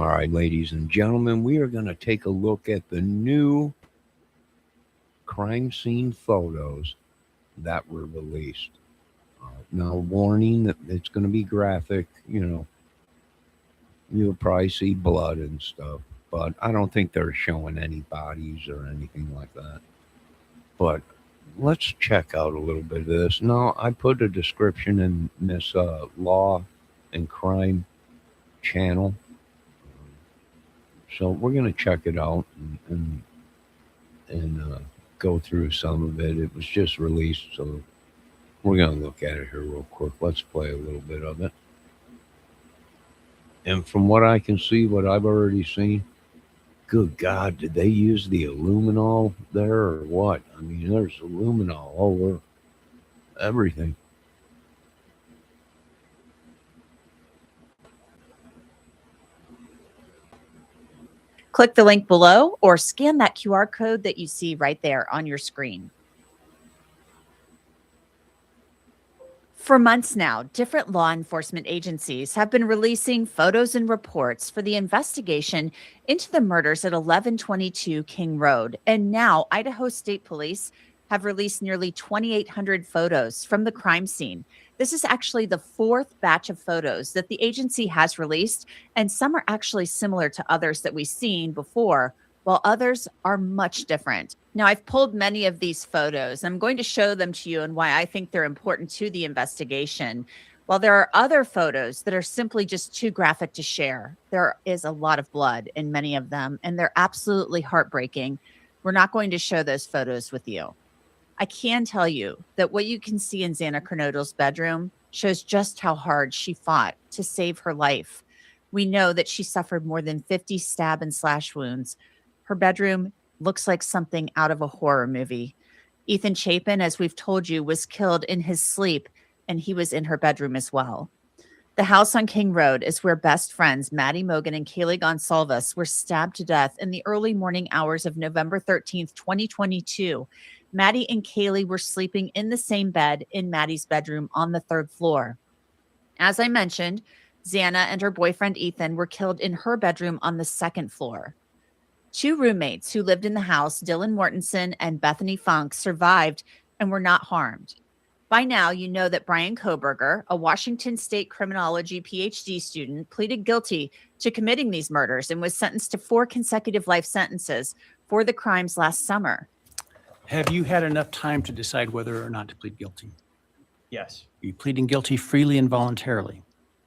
All right, ladies and gentlemen, we are going to take a look at the new crime scene photos that were released. Now, warning that it's going to be graphic. You'll probably see blood and stuff, but I don't think they're showing any bodies or anything like that. But let's check out a little bit of this. Now, I put a description in Miss Law and Crime channel, so we're going to check it out and go through some of it. It was just released, so we're going to look at it here real quick. Let's play a little bit of it. And from what I can see, what I've already seen, good God, did they use the aluminol there or what? I mean, there's aluminol over everything. Click the link below or scan that QR code that you see right there on your screen. For months now, different law enforcement agencies have been releasing photos and reports for the investigation into the murders at 1122 King Road. And now Idaho State Police have released nearly 2,800 photos from the crime scene. This is actually the fourth batch of photos that the agency has released, and some are actually similar to others that we've seen before, while others are much different. Now, I've pulled many of these photos. I'm going to show them to you and why I think they're important to the investigation. While there are other photos that are simply just too graphic to share, there is a lot of blood in many of them, and they're absolutely heartbreaking. We're not going to show those photos with you. I can tell you that what you can see in Xana Kernodle's bedroom shows just how hard she fought to save her life. We know that she suffered more than 50 stab and slash wounds. Her bedroom looks like something out of a horror movie. Ethan Chapin, as we've told you, was killed in his sleep, and he was in her bedroom as well. The house on King Road is where best friends Maddie Mogan and Kaylee Gonsalves were stabbed to death in the early morning hours of November 13th, 2022. Maddie and Kaylee were sleeping in the same bed in Maddie's bedroom on the third floor. As I mentioned, Xana and her boyfriend Ethan were killed in her bedroom on the second floor. Two roommates who lived in the house, Dylan Mortensen and Bethany Funk, survived and were not harmed. By now, you know that Brian Koberger, a Washington State criminology PhD student, pleaded guilty to committing these murders and was sentenced to 4 consecutive life sentences for the crimes last summer. Have you had enough time to decide whether or not to plead guilty? Yes. Are you pleading guilty freely and voluntarily?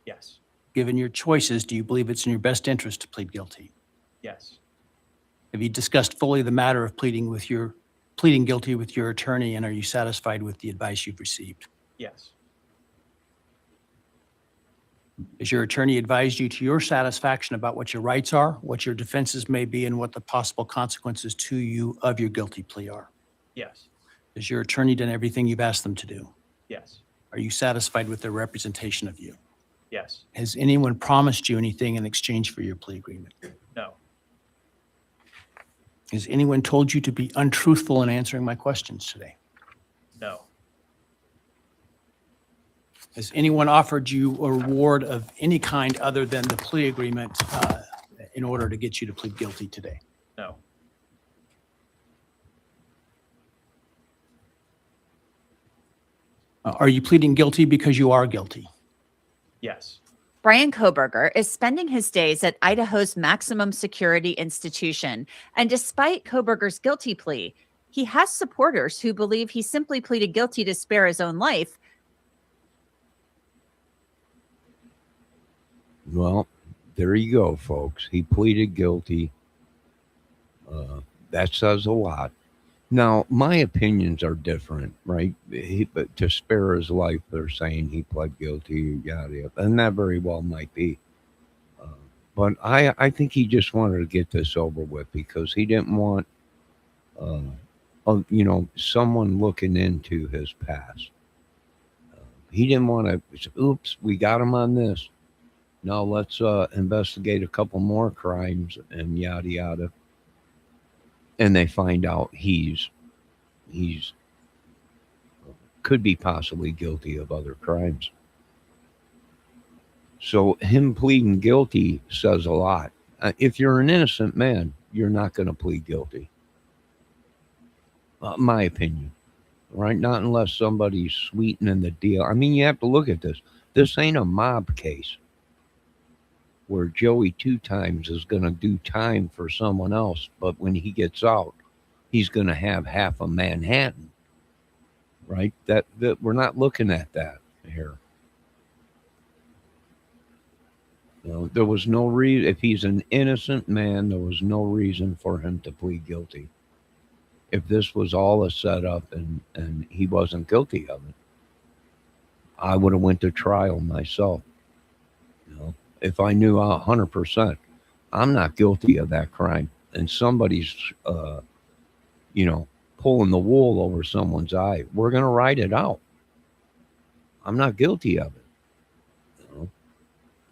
Yes. Given your choices, do you believe it's in your best interest to plead guilty? Yes. Have you discussed fully the matter of pleading guilty with your attorney, and are you satisfied with the advice you've received? Yes. Has your attorney advised you to your satisfaction about what your rights are, what your defenses may be, and what the possible consequences to you of your guilty plea are? Yes. Has your attorney done everything you've asked them to do? Yes. Are you satisfied with their representation of you? Yes. Has anyone promised you anything in exchange for your plea agreement? No. Has anyone told you to be untruthful in answering my questions today? No. Has anyone offered you a reward of any kind other than the plea agreement in order to get you to plead guilty today? No. Are you pleading guilty because you are guilty? Yes. Brian Koberger is spending his days at Idaho's maximum security institution. And despite Koberger's guilty plea, he has supporters who believe he simply pleaded guilty to spare his own life. Well, there you go, folks. He pleaded guilty. That says a lot. Now, my opinions are different, right? But to spare his life, they're saying he pled guilty, yada, yada, and that very well might be. But I think he just wanted to get this over with because he didn't want, someone looking into his past. He didn't want to. Oops, we got him on this. No, let's investigate a couple more crimes and yada yada. And they find out he's could be possibly guilty of other crimes. So him pleading guilty says a lot. If you're an innocent man, you're not going to plead guilty. My opinion, right? Not unless somebody's sweetening the deal. I mean, you have to look at this. This ain't a mob case where Joey Two Times is going to do time for someone else, but when he gets out, he's going to have half of Manhattan, right? That we're not looking at that here. You know, there was no reason. If he's an innocent man, there was no reason for him to plead guilty. If this was all a setup and he wasn't guilty of it, I would have went to trial myself. You know, if I knew 100%, I'm not guilty of that crime, and somebody's, pulling the wool over someone's eye, we're gonna ride it out. I'm not guilty of it. You know,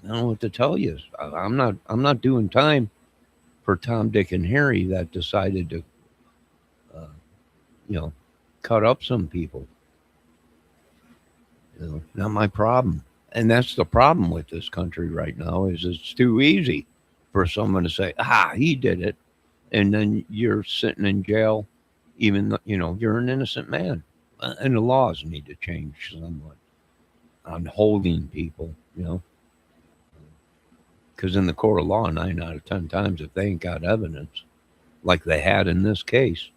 I don't know what to tell you. I'm not doing time for Tom, Dick, and Harry that decided to, cut up some people. Not my problem. And that's the problem with this country right now is it's too easy for someone to say, he did it. And then you're sitting in jail, even though, you're an innocent man. And the laws need to change somewhat on holding people, because in the court of law, 9 out of 10 times, if they ain't got evidence like they had in this case,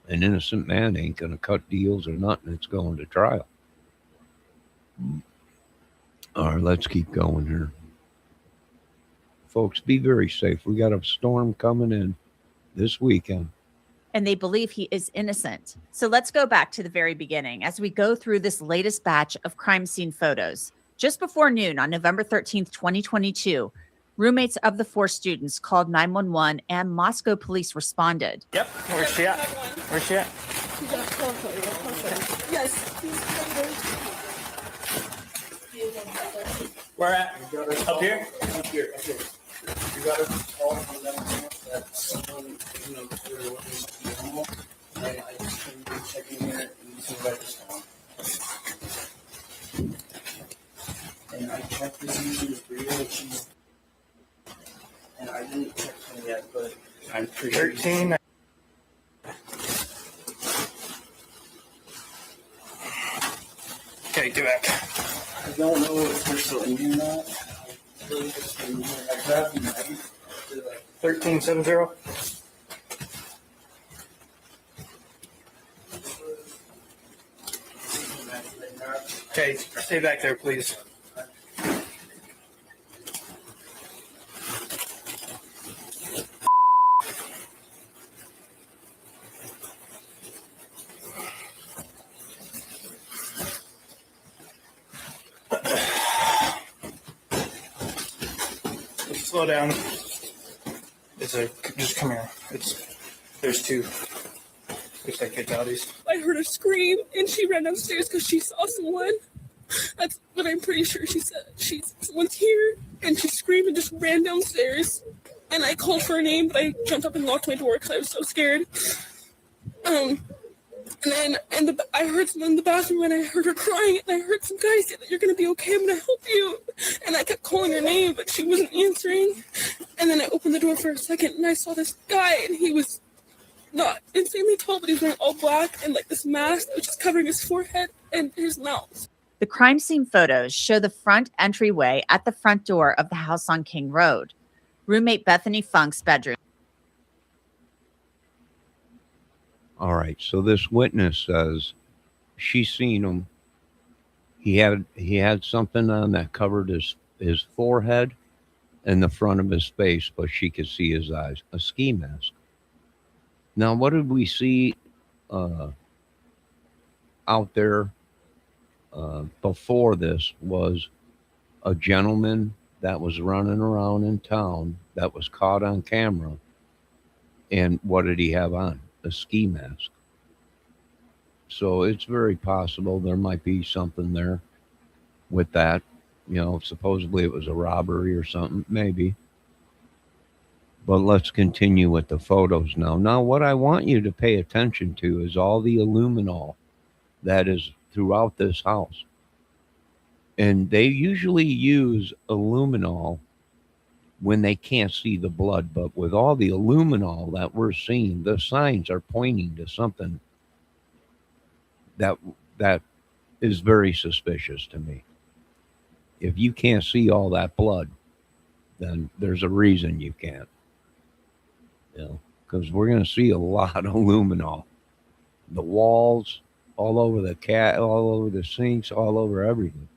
an innocent man ain't going to cut deals or nothing. It's going to trial. All right, let's keep going here. Folks, be very safe. We got a storm coming in this weekend. And they believe he is innocent. So let's go back to the very beginning as we go through this latest batch of crime scene photos. Just before noon on November 13th, 2022, roommates of the 4 students called 911 and Moscow police responded. Yep. Where's she at? Where's she at? Yes. Where at? Up here? Up here. You got to call from them that someone, they're looking to be animal. And I just came to check in here and see what I just found. And I checked this using the real and she's. And I didn't check him yet, but I'm pretty 13. Okay, do it. I don't know if they're still in here or not. I really just in here. I grabbed the knife. They're like 1370. Okay, stay back there, please. Slow down. Just come here. There's 2. Looks like fatalities. I heard her scream and she ran downstairs because she saw someone. That's what I'm pretty sure she said. Someone's here and she screamed and just ran downstairs. And I called for her name, but I jumped up and locked my door because I was so scared. And then I heard someone in the bathroom and I heard her crying and I heard some guy say that you're going to be okay, I'm going to help you. And I kept calling her name, but she wasn't answering. And then I opened the door for a second and I saw this guy and he was not insanely tall, but he was wearing all black and like this mask that was just covering his forehead and his mouth. The crime scene photos show the front entryway at the front door of the house on King Road. Roommate Bethany Funk's bedroom. All right, so this witness says she's seen him. He had something on that covered his forehead and the front of his face, but she could see his eyes. A ski mask. Now, what did we see out there before this was a gentleman that was running around in town that was caught on camera. And what did he have on? A ski mask. So it's very possible there might be something there with that. Supposedly it was a robbery or something, maybe. But let's continue with the photos now. Now, what I want you to pay attention to is all the aluminol that is throughout this house. And they usually use aluminol when they can't see the blood. But with all the luminol that we're seeing, the signs are pointing to something that that is very suspicious to me. If you can't see all that blood, then there's a reason you can't. You know, because we're going to see a lot of luminol. The walls, all over the cat, all over the sinks, all over everything.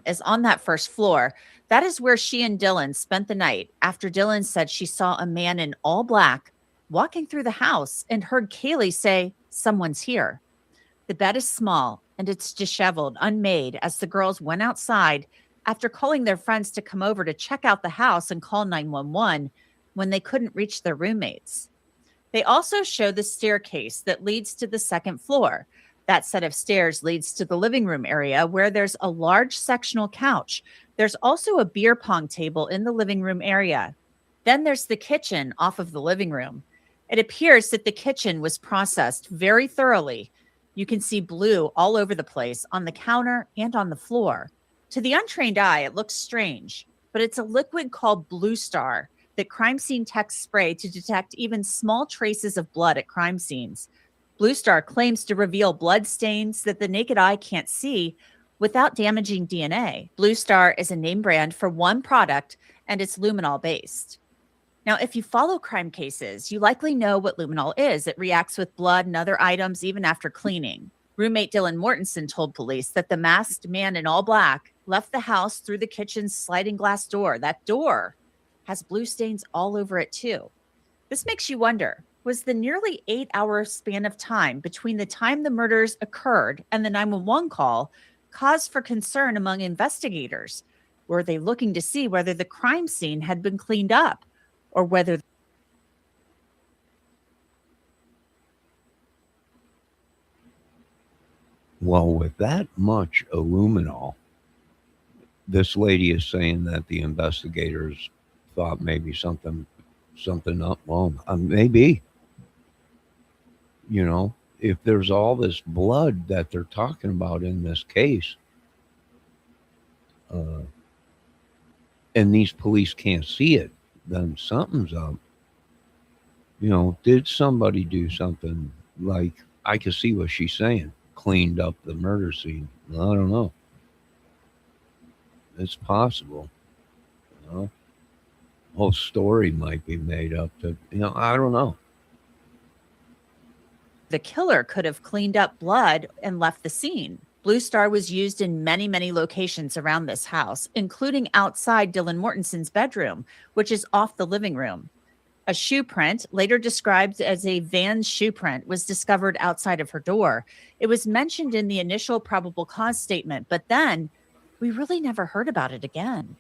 Is on that first floor. That is where she and Dylan spent the night after Dylan said she saw a man in all black walking through the house and heard Kaylee say, "Someone's here." The bed is small and it's disheveled, unmade, as the girls went outside after calling their friends to come over to check out the house and call 911 when they couldn't reach their roommates. They also show the staircase that leads to the second floor. That set of stairs leads to the living room area where there's a large sectional couch. There's also a beer pong table in the living room area. Then there's the kitchen off of the living room. It appears that the kitchen was processed very thoroughly. You can see blue all over the place on the counter and on the floor. To the untrained eye, it looks strange, but it's a liquid called Blue Star that crime scene techs spray to detect even small traces of blood at crime scenes. Blue Star claims to reveal blood stains that the naked eye can't see without damaging DNA. Blue Star is a name brand for one product, and it's luminol based. Now, if you follow crime cases, you likely know what luminol is. It reacts with blood and other items even after cleaning. Roommate Dylan Mortensen told police that the masked man in all black left the house through the kitchen's sliding glass door. That door has blue stains all over it too. This makes you wonder, was the nearly 8-hour span of time between the time the murders occurred and the 911 call cause for concern among investigators? Were they looking to see whether the crime scene had been cleaned up or whether Well, with that much aluminol, this lady is saying that the investigators thought maybe something up. Well, maybe, you know, if there's all this blood that they're talking about in this case, uh, and these police can't see it, then something's up. You know, did somebody do something? Like, I can see what she's saying, cleaned up the murder scene. I don't know. It's possible. You know, whole story might be made up. To, you know, I don't know. the killer could have cleaned up blood and left the scene? Blue Star was used in many, many locations around this house, including outside Dylan Mortensen's bedroom, which is off the living room. A shoe print, later described as a Vans shoe print, was discovered outside of her door. It was mentioned in the initial probable cause statement, but then we really never heard about it again.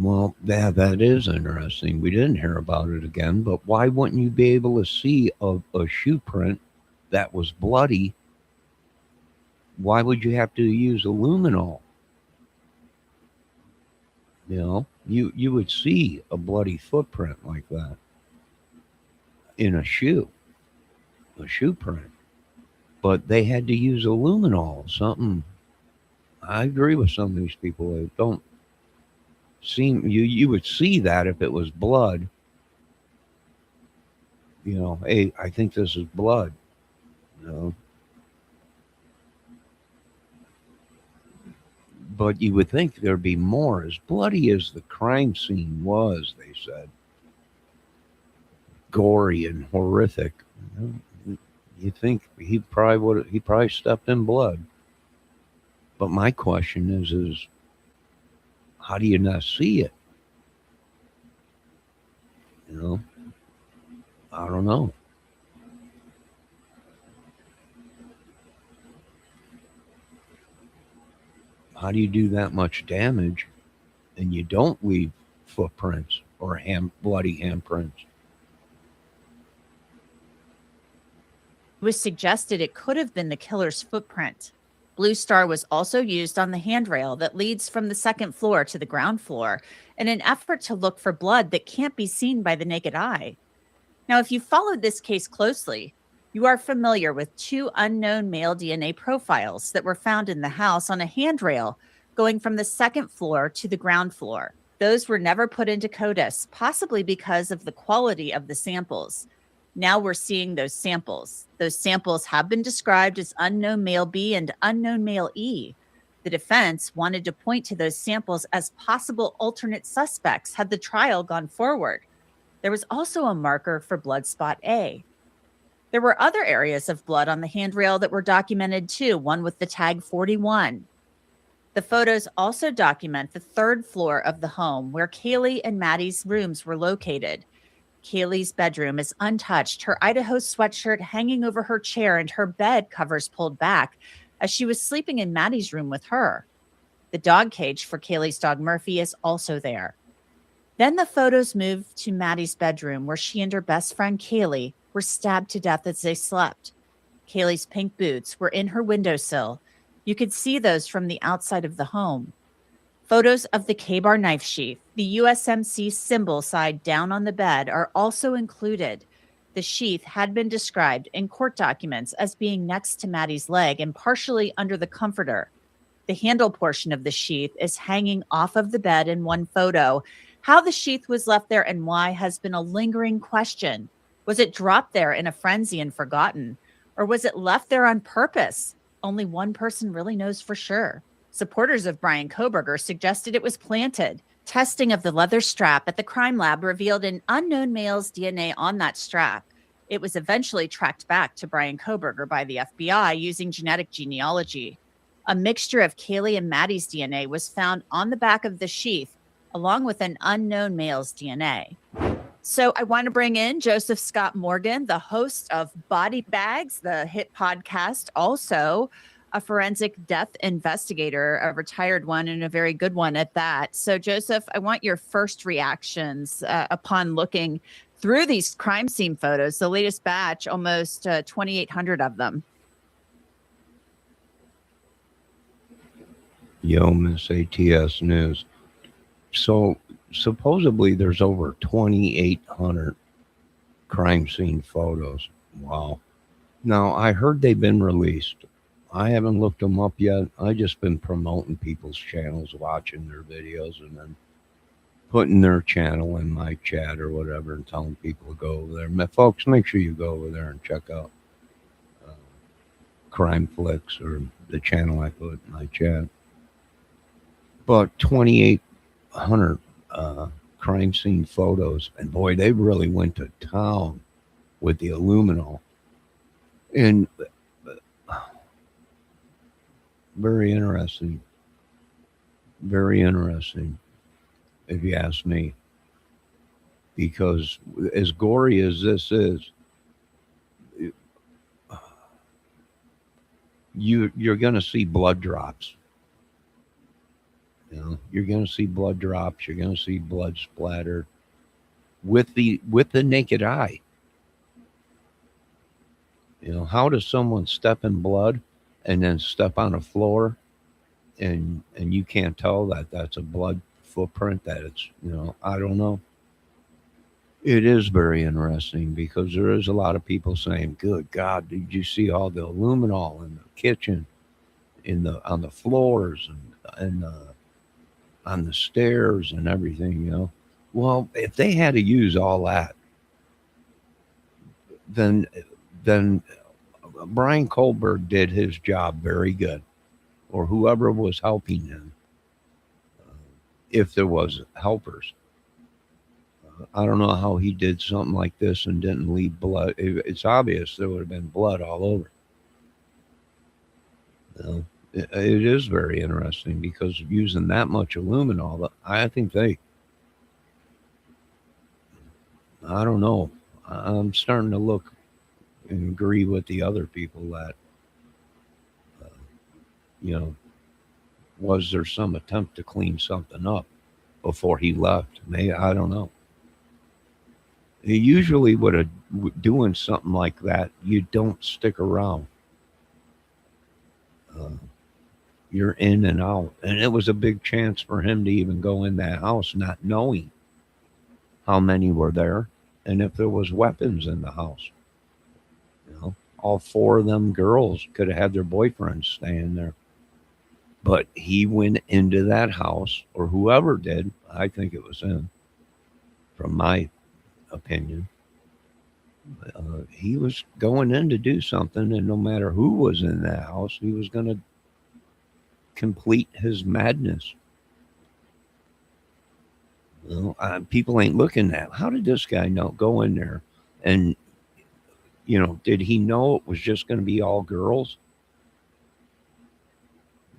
Well, that is interesting. We didn't hear about it again, but why wouldn't you be able to see a shoe print that was bloody? Why would you have to use aluminol? You know, you would see a bloody footprint like that in a shoe print. But they had to use aluminol, something. I agree with some of these people. They don't seem, you would see that if it was blood. You know, hey, I think this is blood. You know. But you would think there'd be more. As bloody as the crime scene was, they said, gory and horrific. You think he probably stepped in blood. But my question is how do you not see it? You know, I don't know. How do you do that much damage and you don't leave footprints or bloody handprints? It was suggested it could have been the killer's footprint. Blue Star was also used on the handrail that leads from the second floor to the ground floor in an effort to look for blood that can't be seen by the naked eye. Now, if you followed this case closely, you are familiar with 2 unknown male DNA profiles that were found in the house on a handrail going from the second floor to the ground floor. Those were never put into CODIS, possibly because of the quality of the samples. Now we're seeing those samples. Those samples have been described as unknown male B and unknown male E. The defense wanted to point to those samples as possible alternate suspects had the trial gone forward. There was also a marker for blood spot A. There were other areas of blood on the handrail that were documented too, one with the tag 41. The photos also document the third floor of the home where Kaylee and Maddie's rooms were located. Kaylee's bedroom is untouched, her Idaho sweatshirt hanging over her chair and her bed covers pulled back as she was sleeping in Maddie's room with her. The dog cage for Kaylee's dog Murphy is also there. Then the photos move to Maddie's bedroom where she and her best friend Kaylee were stabbed to death as they slept. Kaylee's pink boots were in her windowsill. You could see those from the outside of the home. Photos of the K-bar knife sheath, the USMC symbol side down on the bed are also included. The sheath had been described in court documents as being next to Maddie's leg and partially under the comforter. The handle portion of the sheath is hanging off of the bed in one photo. How the sheath was left there and why has been a lingering question. Was it dropped there in a frenzy and forgotten? Or was it left there on purpose? Only one person really knows for sure. Supporters of Brian Kohberger suggested it was planted. Testing of the leather strap at the crime lab revealed an unknown male's DNA on that strap. It was eventually tracked back to Brian Kohberger by the FBI using genetic genealogy. A mixture of Kaylee and Maddie's DNA was found on the back of the sheath, along with an unknown male's DNA. So I want to bring in Joseph Scott Morgan, the host of Body Bags, the hit podcast, also a forensic death investigator, a retired one and a very good one at that. So Joseph, I want your first reactions upon looking through these crime scene photos, the latest batch, almost 2,800 of them. Yo, Miss ATS News. So supposedly there's over 2,800 crime scene photos. Wow. Now, I heard they've been released. I haven't looked them up yet. I just been promoting people's channels, watching their videos, and then putting their channel in my chat or whatever and telling people to go over there. Folks, make sure you go over there and check out Crime Flicks or the channel I put in my chat. But 2,800 crime scene photos, and boy, they really went to town with the aluminol. And very interesting, if you ask me, because as gory as this is, you're going to see blood drops. You know, you're going to see blood drops. You're going to see blood splatter with the naked eye. You know, how does someone step in blood and then step on a floor and you can't tell that that's a blood footprint, that it's, you know, I don't know. It is very interesting because there is a lot of people saying, good God, did you see all the aluminol in the kitchen, on the floors and on the stairs and everything, you know? Well, if they had to use all that, then Brian Kohberger did his job very good, or whoever was helping him, if there was helpers. I don't know how he did something like this and didn't leave blood. It's obvious there would have been blood all over. You know, it is very interesting because using that much aluminol, I think I don't know. I'm starting to look and agree with the other people that, you know, was there some attempt to clean something up before he left? Maybe, I don't know. He usually doing something like that, you don't stick around. You're in and out. And it was a big chance for him to even go in that house not knowing how many were there. and if there was weapons in the house. You know, all four of them girls could have had their boyfriends staying there. But he went into that house, or whoever did, I think it was him, from my opinion. He was going in to do something, and no matter who was in that house, he was going to complete his madness. Well, people ain't looking at how did this guy know go in there, and did he know it was just going to be all girls?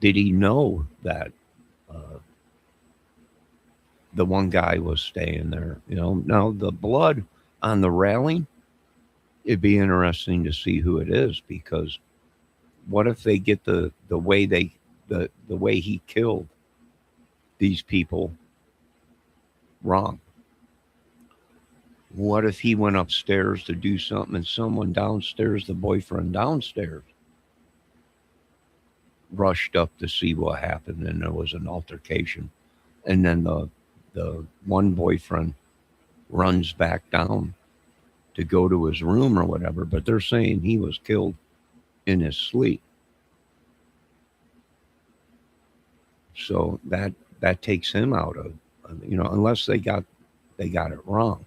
Did he know that the one guy was staying there? Now the blood on the railing, it'd be interesting to see who it is, because what if they get the way the way he killed these people wrong? What if he went upstairs to do something and someone downstairs, the boyfriend downstairs, rushed up to see what happened and there was an altercation, and then the one boyfriend runs back down to go to his room or whatever, but they're saying he was killed in his sleep. So that takes him out of, unless they got it wrong.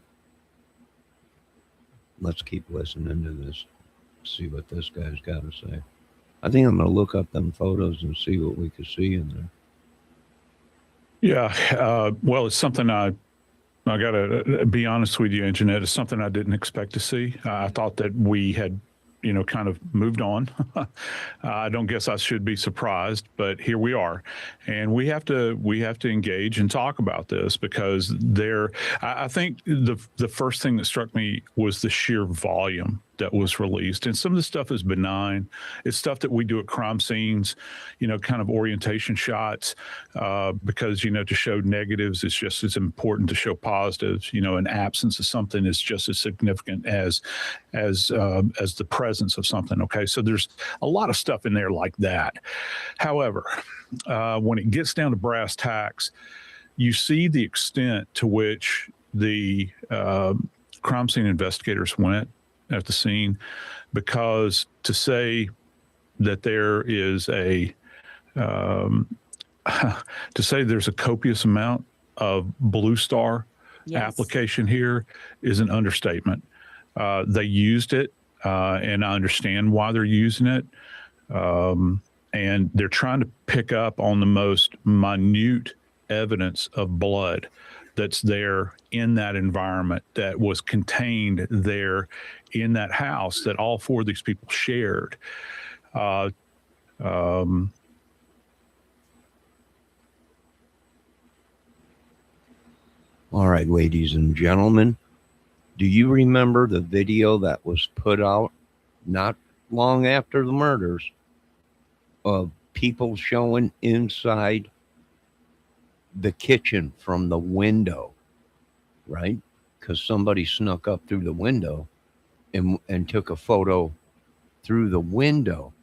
Let's keep listening to this, see what this guy's got to say. I think I'm going to look up them photos and see what we could see in there. Yeah, well, it's something I got to be honest with you, Jeanette. It's something I didn't expect to see. I thought that we had, kind of moved on. I don't guess I should be surprised, but here we are, and we have to engage and talk about this, because I think the first thing that struck me was the sheer volume that was released. And some of the stuff is benign. It's stuff that we do at crime scenes, kind of orientation shots, because, to show negatives is just as important to show positives. An absence of something is just as significant as the presence of something. Okay. So there's a lot of stuff in there like that. However, when it gets down to brass tacks, you see the extent to which the crime scene investigators went at the scene, because to say that there is to say there's a copious amount of Blue Star application here is an understatement. They used it, and I understand why they're using it. And they're trying to pick up on the most minute evidence of blood that's there in that environment, that was contained there in that house that all four of these people shared. All right, ladies and gentlemen, do you remember the video that was put out not long after the murders of people showing inside the kitchen from the window, right? Because somebody snuck up through the window and took a photo through the window.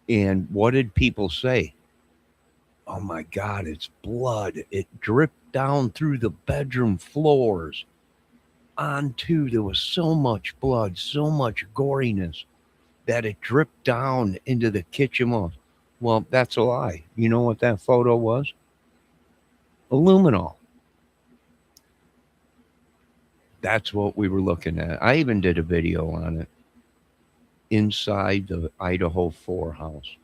And what did people say? Oh my God, it's blood. It dripped down through the bedroom floors there was so much blood, so much goriness that it dripped down into the kitchen walls. Well, that's a lie. You know what that photo was? Aluminol. That's what we were looking at. I even did a video on it inside the Idaho 4 house.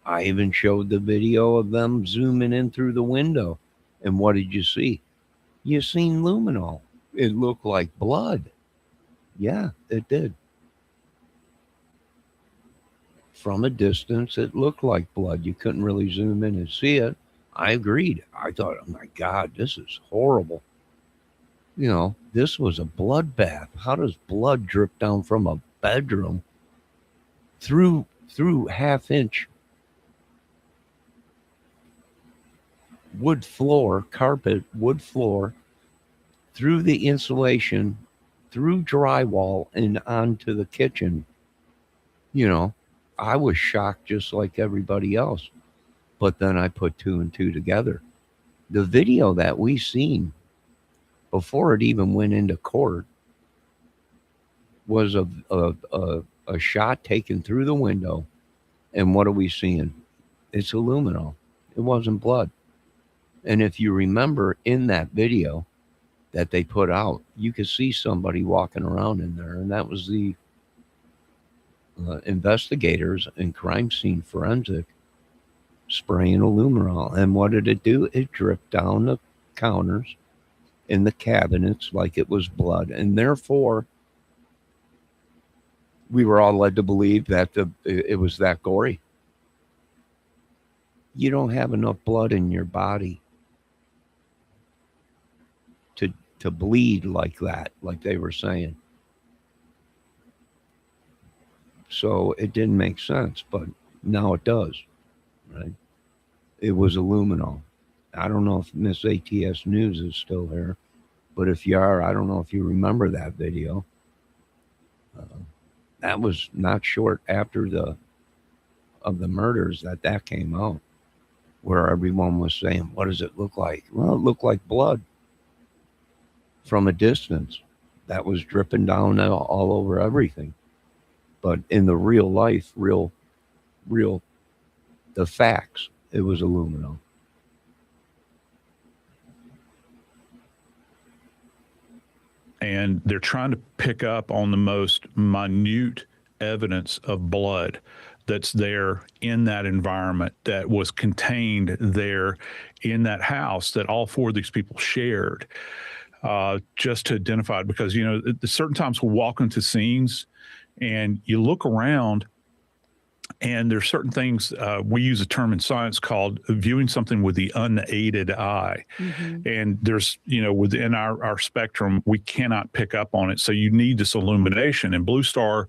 I even showed the video of them zooming in through the window. And what did you see? You seen luminol. It looked like blood. Yeah, it did. From a distance, it looked like blood. You couldn't really zoom in and see it. I agreed. I thought, oh my God, this is horrible. This was a bloodbath. How does blood drip down from a bedroom through half-inch wood floor, wood floor, through the insulation, through drywall, and onto the kitchen? I was shocked just like everybody else. But then I put two and two together. The video that we seen before it even went into court, was a shot taken through the window. And what are we seeing? It's aluminum. It wasn't blood. And if you remember in that video that they put out, you could see somebody walking around in there, and that was the investigators and crime scene forensic spraying aluminol. And what did it do? It dripped down the counters in the cabinets like it was blood. And therefore, we were all led to believe that it was that gory. You don't have enough blood in your body to bleed like that, like they were saying. So it didn't make sense, but now it does, right? It was aluminum. I don't know if Miss ATS News is still here, but if you are, I don't know if you remember that video. That was not short after the murders that came out, where everyone was saying, "What does it look like?" Well, it looked like blood from a distance. That was dripping down all over everything. But in the real life, the facts, it was aluminum. And they're trying to pick up on the most minute evidence of blood that's there in that environment, that was contained there in that house that all four of these people shared, just to identify it. Because, certain times we'll walk into scenes and you look around, and there's certain things, we use a term in science called viewing something with the unaided eye. Mm-hmm. And there's, within our spectrum, we cannot pick up on it. So you need this illumination. And Blue Star,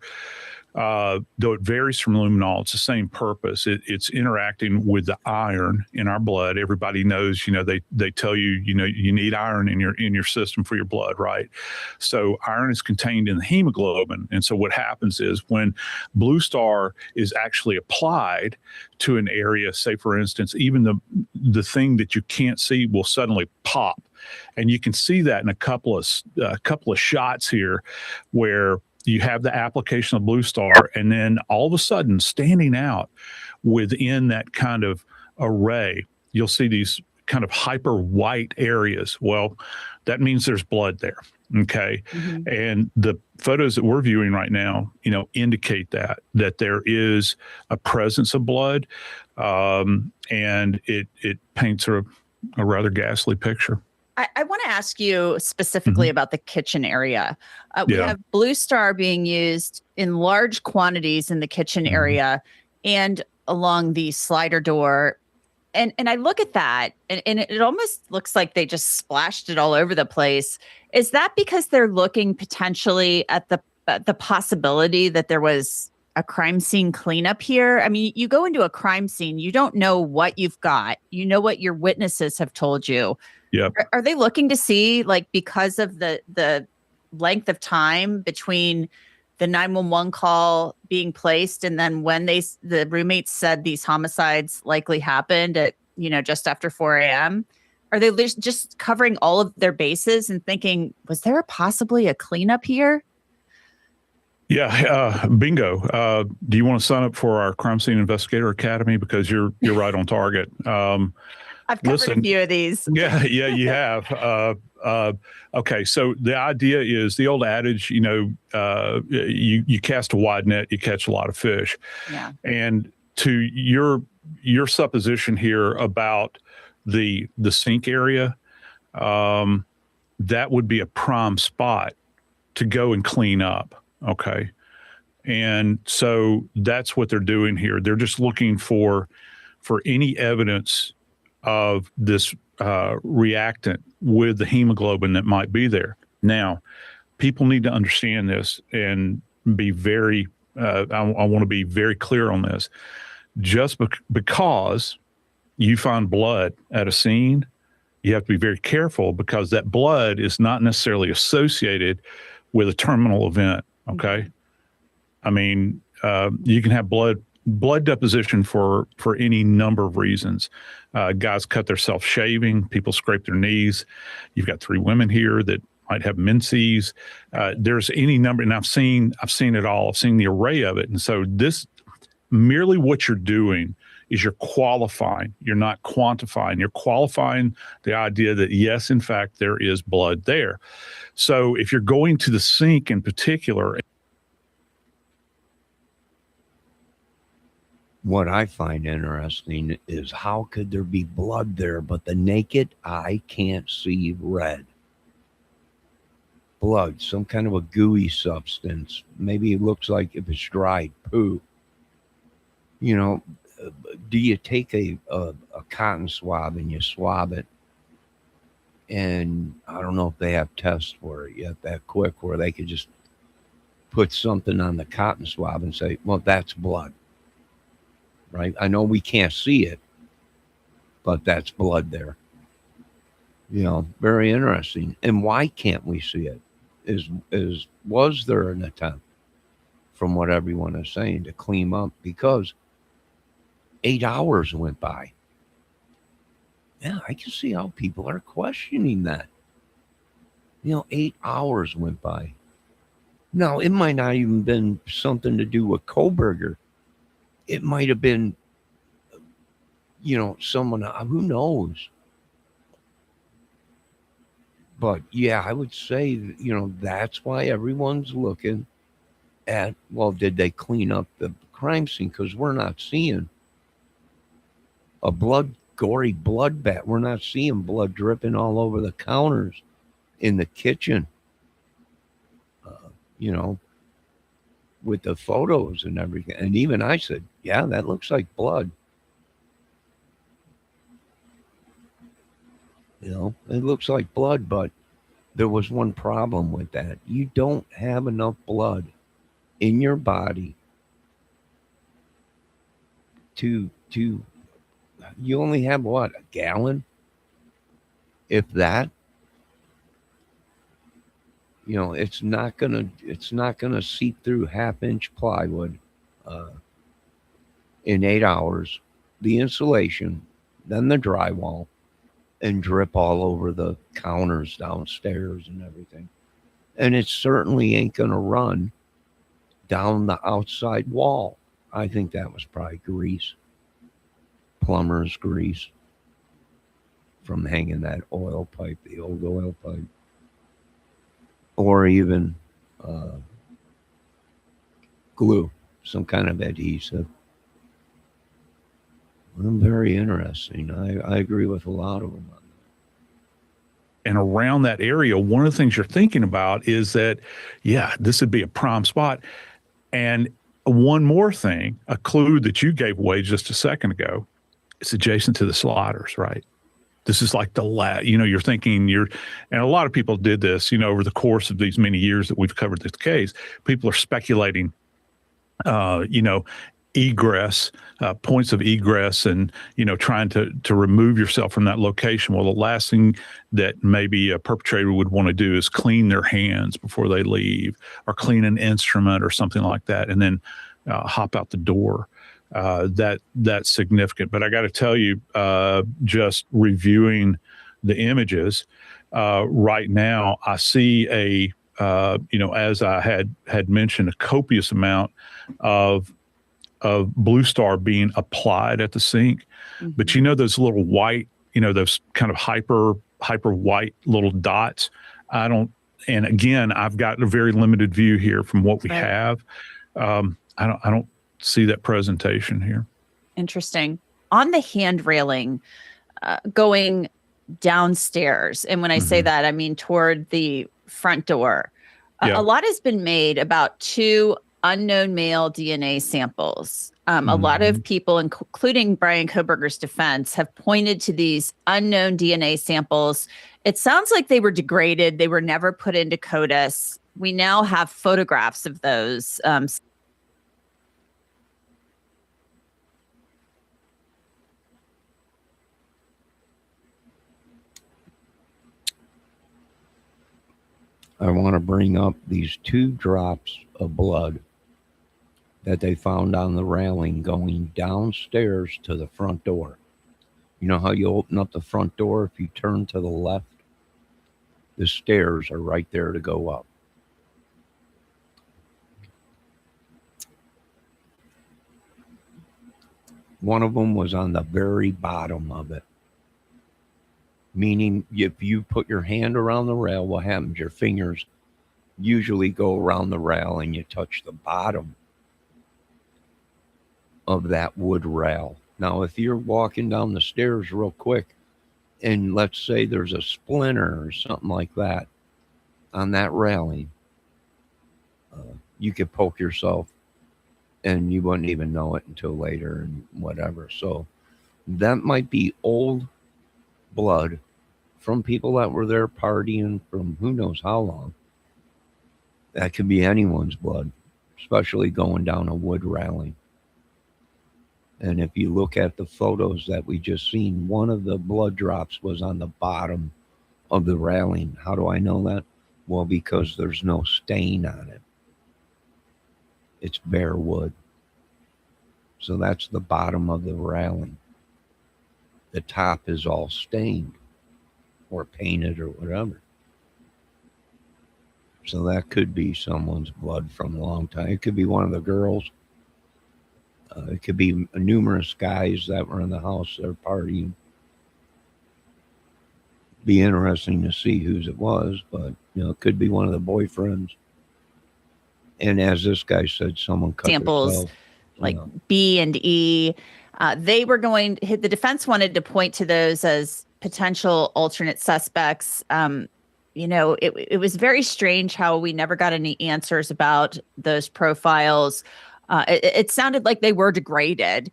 though it varies from luminol, it's the same purpose. It's interacting with the iron in our blood. Everybody knows, they tell you, you need iron in your system for your blood, right? So iron is contained in the hemoglobin. And so what happens is when Blue Star is actually applied to an area, say for instance, even the thing that you can't see will suddenly pop. And you can see that in a couple of shots here where you have the application of Blue Star, and then all of a sudden, standing out within that kind of array, you'll see these kind of hyper white areas. Well, that means there's blood there. Okay. Mm-hmm. And the photos that we're viewing right now, indicate that there is a presence of blood. And it paints a rather ghastly picture. I want to ask you specifically about the kitchen area. We have Blue Star being used in large quantities in the kitchen area and along the slider door. And I look at that and it almost looks like they just splashed it all over the place. Is that because they're looking potentially at the possibility that there was a crime scene cleanup here? I mean, you go into a crime scene, you don't know what you've got. You know what your witnesses have told you. Yeah. Are they looking to see, like, because of the length of time between the 911 call being placed and then when the roommates said these homicides likely happened at, just after 4 a.m.? Are they just covering all of their bases and thinking, was there possibly a cleanup here? Yeah, bingo. Do you want to sign up for our Crime Scene Investigator Academy? Because you're right on target. I've covered a few of these. Yeah, you have. Okay, so the idea is the old adage, you cast a wide net, you catch a lot of fish. Yeah. And to your supposition here about the sink area, that would be a prime spot to go and clean up. Okay. And so that's what they're doing here. They're just looking for any evidence of this reactant with the hemoglobin that might be there. Now, people need to understand this and be very, I want to be very clear on this. Just because you find blood at a scene, you have to be very careful, because that blood is not necessarily associated with a terminal event. Okay. I mean, you can have blood blood deposition for any number of reasons. Guys cut themselves shaving, people scrape their knees. You've got 3 women here that might have menses. There's any number, and I've seen it all. I've seen the array of it. And so this, merely what you're doing is you're qualifying. You're not quantifying. You're qualifying the idea that yes, in fact, there is blood there. So if you're going to the sink in particular, What I find interesting is how could there be blood there, but the naked eye can't see red? Blood, some kind of a gooey substance. Maybe it looks like if it's dried poo. You know, do you take a cotton swab and you swab it? And I don't know if they have tests for it yet that quick where they could just put something on the cotton swab and say, well, that's blood. Right? I know we can't see it, but that's blood there. You know, very interesting. And why can't we see it? Was there an attempt, from what everyone is saying, to clean up? Because 8 hours went by. Yeah, I can see how people are questioning that. 8 hours went by. Now, it might not even been something to do with Koberger. It might have been, someone, who knows? But yeah, I would say, that's why everyone's looking at, well, did they clean up the crime scene? Because we're not seeing a gory blood bath. We're not seeing blood dripping all over the counters in the kitchen, with the photos and everything. And even I said, yeah, that looks like blood. It looks like blood, but there was one problem with that. You don't have enough blood in your body to you only have what, a gallon? If that. It's not gonna seep through half-inch plywood in 8 hours, the insulation, then the drywall, and drip all over the counters downstairs and everything. And it certainly ain't gonna run down the outside wall. I think that was probably grease, plumber's grease, from hanging that oil pipe, the old oil pipe. Or even glue, some kind of adhesive. Very interesting. I agree with a lot of them on that. and around that area, one of the things you're thinking about is that, yeah, this would be a prime spot. And one more thing, a clue that you gave away just a second ago, it's adjacent to the sliders, right? This is like you're thinking and a lot of people did this, over the course of these many years that we've covered this case. People are speculating, egress, points of egress, and, trying to remove yourself from that location. Well, the last thing that maybe a perpetrator would want to do is clean their hands before they leave, or clean an instrument or something like that, and then hop out the door. That's significant. But I got to tell you, just reviewing the images right now, I see as I had mentioned, a copious amount of Blue Star being applied at the sink. Mm-hmm. But those little white, those kind of hyper white little dots. And again, I've got a very limited view here from what we have. I don't see that presentation here. Interesting. On the hand railing, going downstairs, and when I say that, I mean toward the front door, a lot has been made about 2 unknown male DNA samples. A lot of people, including Brian Koberger's defense, have pointed to these unknown DNA samples. It sounds like they were degraded. They were never put into CODIS. We now have photographs of those. I want to bring up these 2 drops of blood that they found on the railing going downstairs to the front door. You know how you open up the front door? If you turn to the left, the stairs are right there to go up. One of them was on the very bottom of it. Meaning, if you put your hand around the rail, what happens? Your fingers usually go around the rail and you touch the bottom of that wood rail. Now, if you're walking down the stairs real quick and let's say there's a splinter or something like that on that railing, you could poke yourself and you wouldn't even know it until later and whatever. So that might be old blood from people that were there partying from who knows how long. That could be anyone's blood, especially going down a wood railing. And if you look at the photos that we just seen, one of the blood drops was on the bottom of the railing. How do I know that? Well, because there's no stain on it. It's bare wood. So that's the bottom of the railing. The top is all stained or painted or whatever. So that could be someone's blood from a long time. It could be one of the girls. It could be numerous guys that were in the house that were partying. Be interesting to see whose it was, but it could be one of the boyfriends. And as this guy said, someone cut Samples themselves, like B and E. The defense wanted to point to those as potential alternate suspects. It was very strange how we never got any answers about those profiles. It sounded like they were degraded,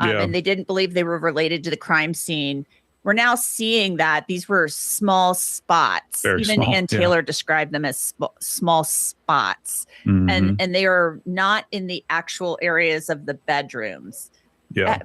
and they didn't believe they were related to the crime scene. We're now seeing that these were small spots. Very Even small, Ann Taylor described them as small spots, Mhm. and they are not in the actual areas of the bedrooms. Yeah.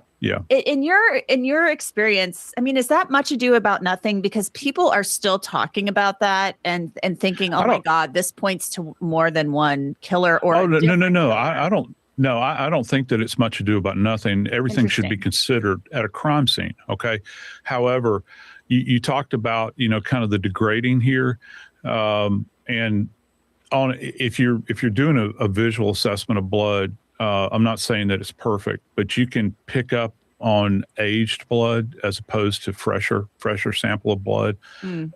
In your experience, I mean, is that much ado about nothing? Because people are still talking about that and thinking, oh my God, this points to more than one killer. Or No. I don't. No, I don't think that it's much ado about nothing. Everything should be considered at a crime scene. Okay. However, you talked about, kind of the degrading here. And if you're doing a visual assessment of blood, I'm not saying that it's perfect, but you can pick up on aged blood as opposed to fresher sample of blood.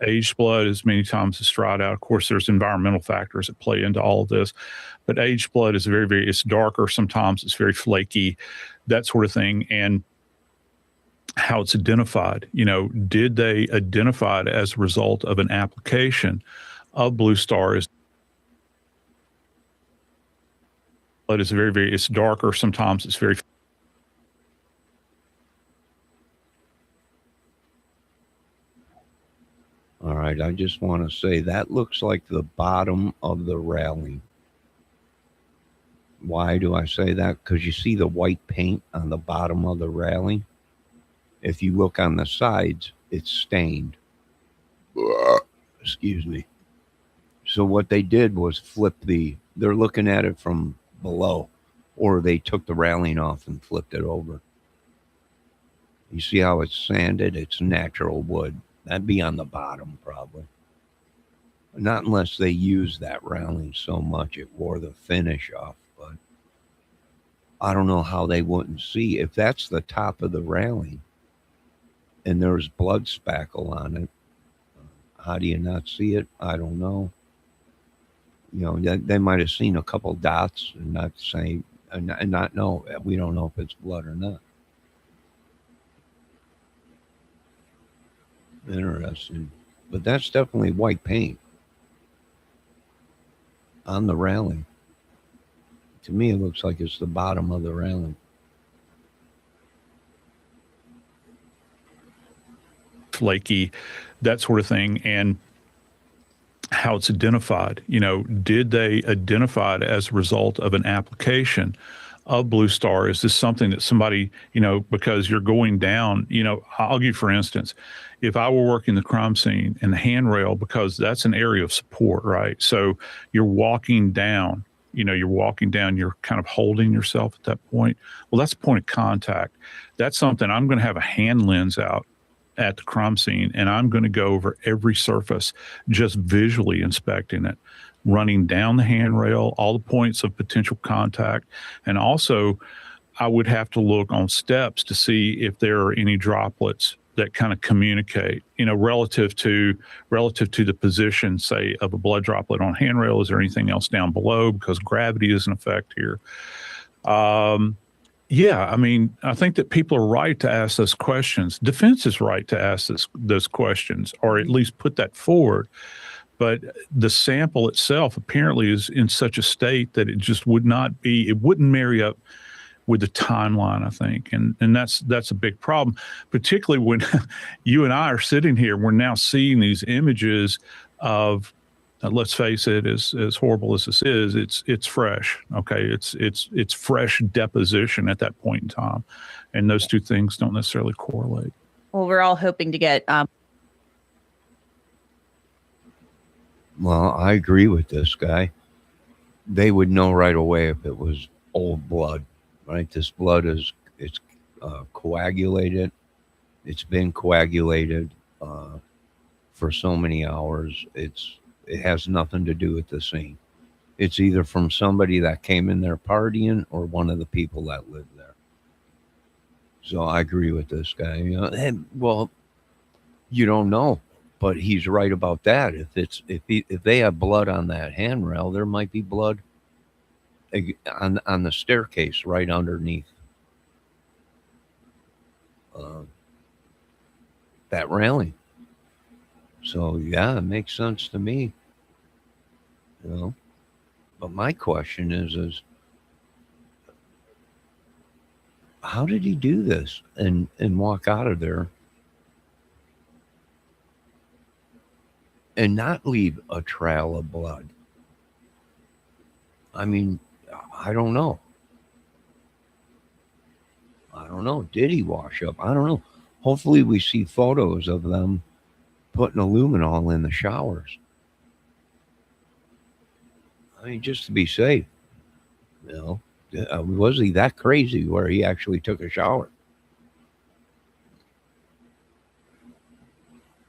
Aged blood is many times it's dried out. Of course, there's environmental factors that play into all of this, but aged blood is it's darker. Sometimes it's very flaky, that sort of thing. And how it's identified, did they identify it as a result of an application of Blue Star? Blood is it's darker. Sometimes it's very. All right, I just want to say that looks like the bottom of the railing. Why do I say that? Because you see the white paint on the bottom of the railing. If you look on the sides, it's stained. Excuse me. So what they did was they're looking at it from below, or they took the railing off and flipped it over. You see how it's sanded? It's natural wood. That'd be on the bottom probably. Not unless they used that railing so much it wore the finish off, but I don't know how they wouldn't see. If that's the top of the railing and there's blood spackle on it, how do you not see it? I don't know. They might have seen a couple dots and not say, and not know. We don't know if it's blood or not. Interesting. But that's definitely white paint on the railing. To me, it looks like it's the bottom of the railing. Flaky, that sort of thing. And how it's identified, did they identify it as a result of an application of Blue Star? Is this something that somebody, because you're going down, I'll give you, for instance, if I were working the crime scene and the handrail, because that's an area of support, right? So you're walking down you're walking down, you're kind of holding yourself at that point. Well, that's a point of contact. That's something I'm going to have a hand lens out at the crime scene, and I'm going to go over every surface, just visually inspecting it, running down the handrail, all the points of potential contact. And also, I would have to look on steps to see if there are any droplets that kind of communicate, relative to the position, say, of a blood droplet on handrail. Is there anything else down below? Because gravity is an effect here. Yeah, I mean, I think that people are right to ask those questions. Defense is right to ask those questions, or at least put that forward. But the sample itself apparently is in such a state that it just wouldn't marry up with the timeline, I think. And that's a big problem, particularly when you and I are sitting here, we're now seeing these images of, let's face it, as horrible as this is, it's fresh. Okay. It's fresh deposition at that point in time. And those two things don't necessarily correlate. Well, we're all hoping to get, Well, I agree with this guy. They would know right away if it was old blood, right? This blood it's coagulated. It's been coagulated for so many hours. It has nothing to do with the scene. It's either from somebody that came in there partying or one of the people that lived there. So I agree with this guy. And, well, you don't know, but he's right about that. If they have blood on that handrail, there might be blood on the staircase right underneath that railing. So yeah, it makes sense to me. But my question is how did he do this and walk out of there and not leave a trail of blood? I mean, I don't know. Did he wash up? I don't know. Hopefully we see photos of them putting aluminol in the showers. I mean, just to be safe. Was he that crazy where he actually took a shower?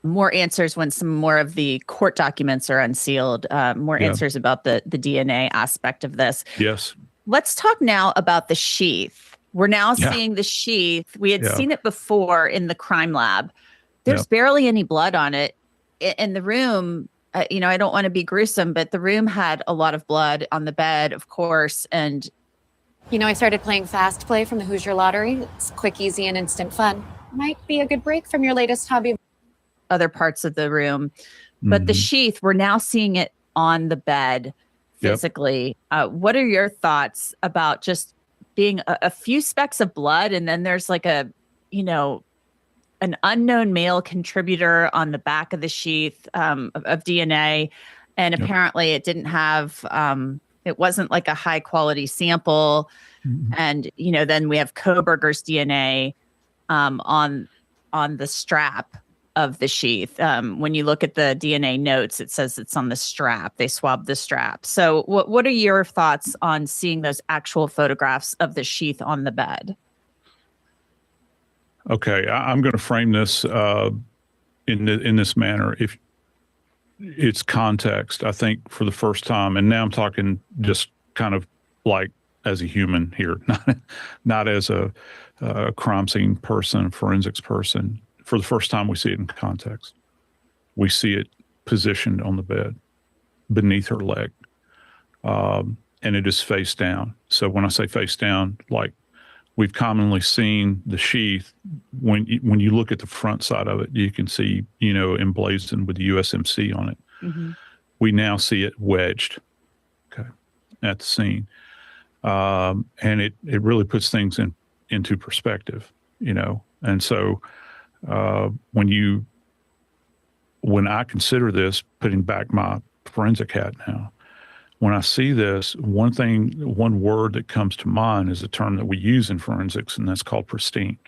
more answers when some more of the court documents are unsealed, more answers about the DNA aspect of this. Yes. Let's talk now about the sheath. We're now seeing the sheath. We had seen it before in the crime lab. There's barely any blood on it. In the room, I don't want to be gruesome, but the room had a lot of blood on the bed, of course. And I started playing Fast Play from the Hoosier Lottery. It's quick, easy, and instant fun. Might be a good break from your latest hobby. Other parts of the room. But the sheath, we're now seeing it on the bed physically. What are your thoughts about just being a few specks of blood, and then there's like an unknown male contributor on the back of the sheath of DNA, and apparently it didn't have it wasn't like a high quality sample, and then we have Koberger's DNA on the strap of the sheath. When you look at the DNA notes, it says it's on the strap. They swabbed the strap. So what are your thoughts on seeing those actual photographs of the sheath on the bed? Okay, I'm going to frame this in this manner. If it's context, I think for the first time, and now I'm talking just kind of like as a human here, not as a crime scene person, forensics person. For the first time, we see it in context. We see it positioned on the bed beneath her leg, and it is face down. So when I say face down, like we've commonly seen the sheath, when you look at the front side of it, you can see, emblazoned with the USMC on it. We now see it wedged, at the scene. And it really puts things into perspective, And so when I consider this, putting back my forensic hat now, when I see this, one word that comes to mind is a term that we use in forensics, and that's called pristine.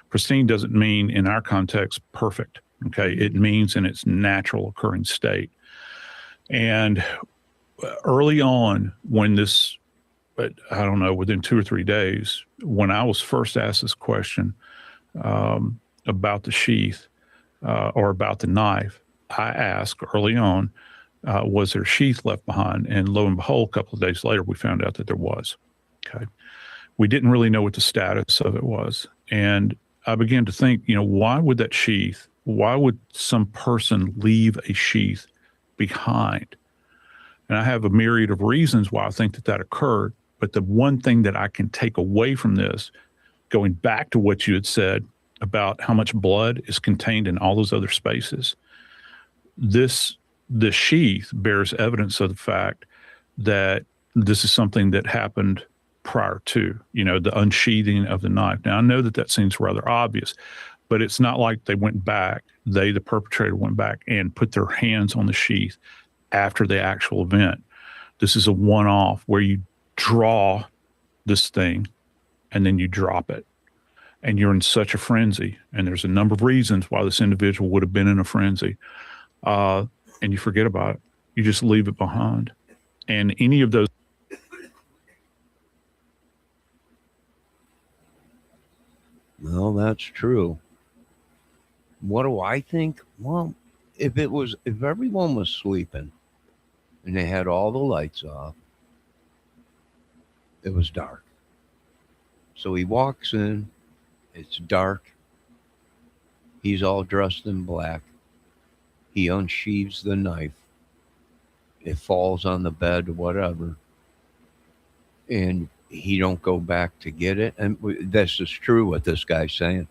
Pristine doesn't mean in our context perfect. Okay. It means in its natural occurring state. And early on when this, but I don't know, within 2 or 3 days, when I was first asked this question about the sheath or about the knife, I asked early on, was there sheath left behind? And lo and behold, a couple of days later, we found out that there was. Okay. We didn't really know what the status of it was. And I began to think, why would that sheath, why would some person leave a sheath behind? And I have a myriad of reasons why I think that occurred. But the one thing that I can take away from this, going back to what you had said about how much blood is contained in all those other spaces, the sheath bears evidence of the fact that this is something that happened prior to, the unsheathing of the knife. Now, I know that seems rather obvious, but it's not like they went back, the perpetrator went back and put their hands on the sheath after the actual event. This is a one-off where you draw this thing and then you drop it. And you're in such a frenzy. And there's a number of reasons why this individual would have been in a frenzy. And you forget about it. You just leave it behind. And any of those. Well, that's true. What do I think? Well, if everyone was sleeping and they had all the lights off, it was dark. So he walks in, it's dark. He's all dressed in black. He unsheathes the knife. It falls on the bed, whatever. And he don't go back to get it. And this is true what this guy's saying.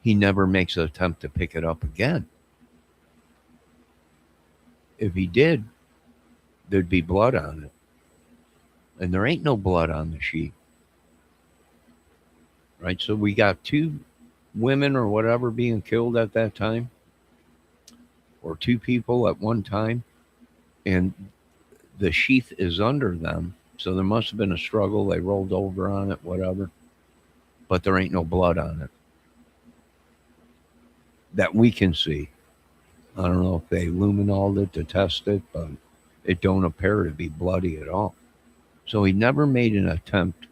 He never makes an attempt to pick it up again. If he did, there'd be blood on it. And there ain't no blood on the sheet. Right? So we got 2 women or whatever being killed at that time, or 2 people at one time, and the sheath is under them. So there must have been a struggle. They rolled over on it, whatever. But there ain't no blood on it that we can see. I don't know if they luminoled it to test it, but it don't appear to be bloody at all. So he never made an attempt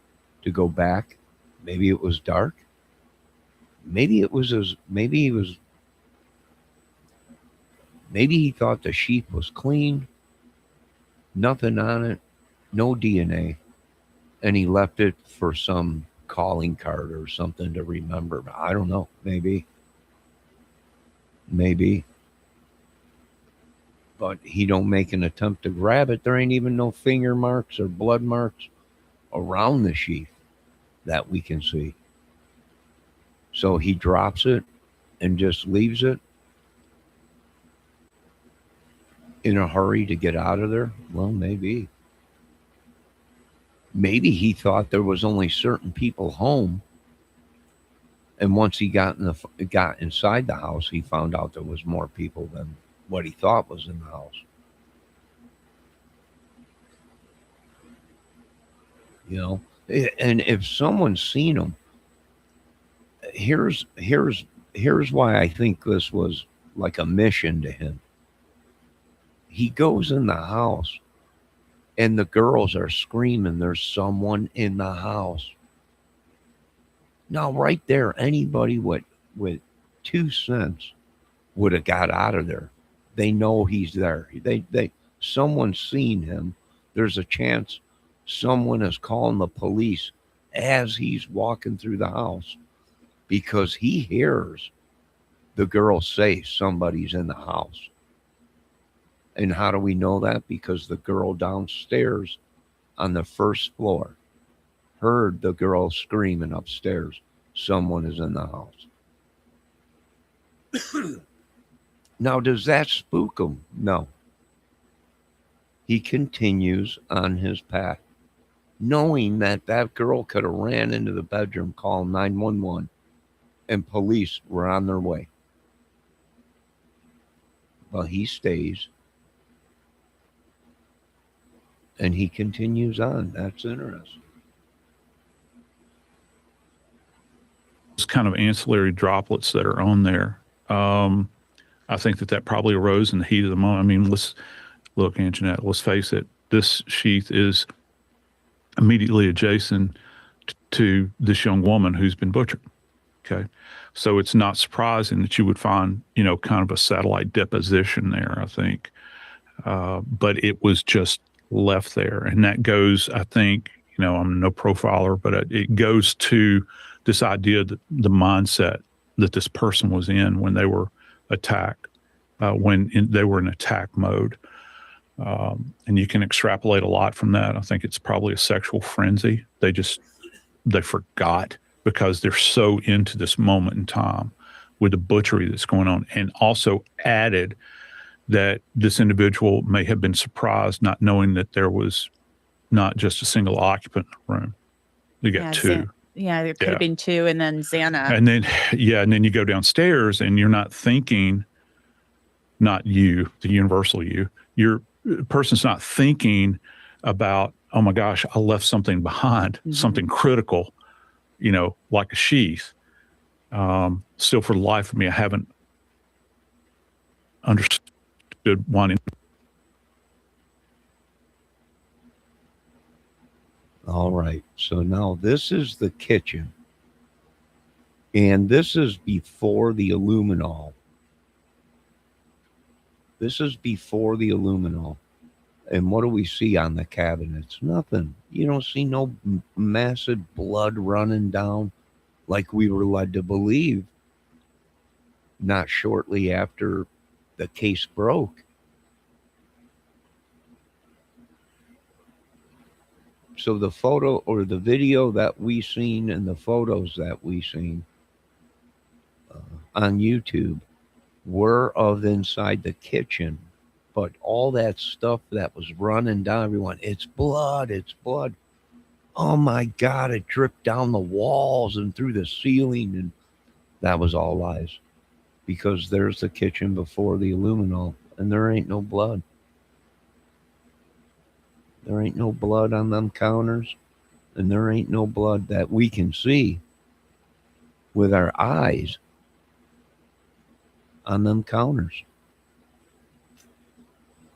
to go back. Maybe it was dark. Maybe he thought the sheath was clean, nothing on it, no DNA, and he left it for some calling card or something to remember. I don't know. Maybe. But he don't make an attempt to grab it. There ain't even no finger marks or blood marks around the sheath that we can see. So he drops it and just leaves it in a hurry to get out of there. Well, maybe. Maybe he thought there was only certain people home. And once he got inside the house, he found out there was more people than what he thought was in the house. And if someone's seen him, here's why I think this was like a mission to him. He goes in the house and the girls are screaming, there's someone in the house. Now, right there, anybody with 2 cents would have got out of there. They know he's there. Someone's seen him. There's a chance someone is calling the police as he's walking through the house because he hears the girl say somebody's in the house. And how do we know that? Because the girl downstairs on the first floor heard the girl screaming upstairs, someone is in the house. Now, does that spook him? No. He continues on his path, knowing that girl could have ran into the bedroom, called 911, and police were on their way. Well, he stays. And he continues on. That's interesting. Those kind of ancillary droplets that are on there, I think that probably arose in the heat of the moment. I mean, let's look, Anjanette, let's face it. This sheath is immediately adjacent to this young woman who's been butchered. Okay. So it's not surprising that you would find, kind of a satellite deposition there, I think. But it was just left there. And that goes, I think, I'm no profiler, but it goes to this idea that the mindset that this person was in when they were attacked, they were in attack mode. And you can extrapolate a lot from that. I think it's probably a sexual frenzy. They forgot because they're so into this moment in time with the butchery that's going on, and also added that this individual may have been surprised not knowing that there was not just a single occupant in the room. They got two. There could have been two, and then Xana. And then you go downstairs and you're not thinking, not you, the universal you, your person's not thinking about, oh my gosh, I left something behind, something critical, like a sheath. Still, for the life of me, I haven't understood wanting. All right. So now this is the kitchen. And this is before the luminol. This is before the luminol. And what do we see on the cabinets? Nothing. You don't see no massive blood running down like we were led to believe not shortly after the case broke. So the photo or the video that we seen and the photos that we seen on YouTube were of inside the kitchen. But all that stuff that was running down everyone, it's blood, it's blood. Oh my God, it dripped down the walls and through the ceiling. And that was all lies. Because there's the kitchen before the luminol, and there ain't no blood. There ain't no blood on them counters, and there ain't no blood that we can see with our eyes on them counters.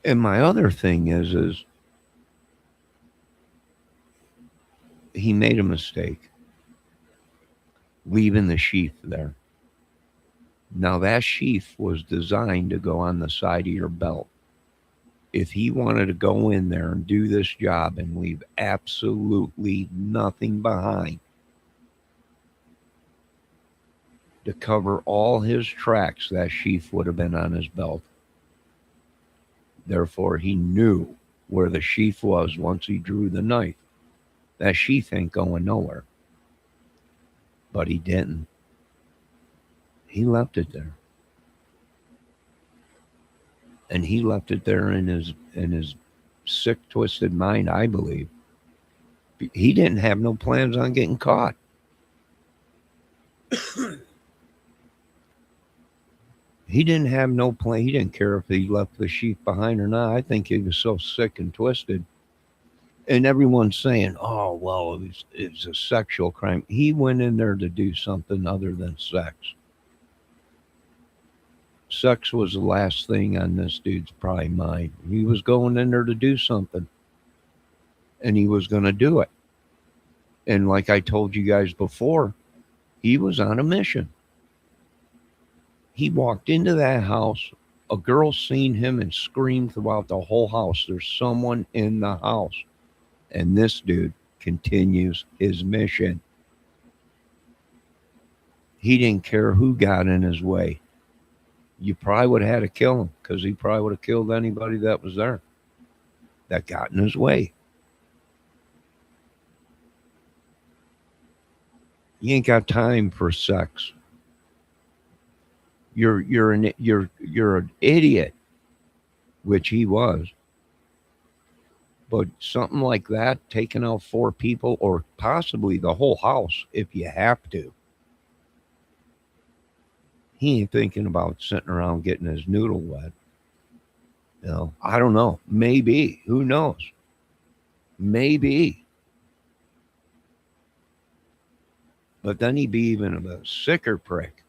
And my other thing is he made a mistake leaving the sheath there. Now that sheath was designed to go on the side of your belt. If he wanted to go in there and do this job and leave absolutely nothing behind to cover all his tracks, that sheath would have been on his belt. Therefore, he knew where the sheath was once he drew the knife. That sheath ain't going nowhere. But he didn't. He left it there. And he left it there in his sick, twisted mind, I believe. He didn't have no plans on getting caught. He didn't have no plan. He didn't care if he left the sheath behind or not. I think he was so sick and twisted. And everyone's saying, oh, well, it was a sexual crime. He went in there to do something other than sex. Sex was the last thing on this dude's probably mind. He was going in there to do something. And he was going to do it. And like I told you guys before, he was on a mission. He walked into that house. A girl seen him and screamed throughout the whole house, there's someone in the house. And this dude continues his mission. He didn't care who got in his way. You probably would have had to kill him because he probably would have killed anybody that was there that got in his way. You ain't got time for sex. You're an idiot, which he was. But something like that, taking out 4 people or possibly the whole house if you have to. He ain't thinking about sitting around getting his noodle wet. I don't know. Maybe. Who knows? Maybe. But then he'd be even a sicker prick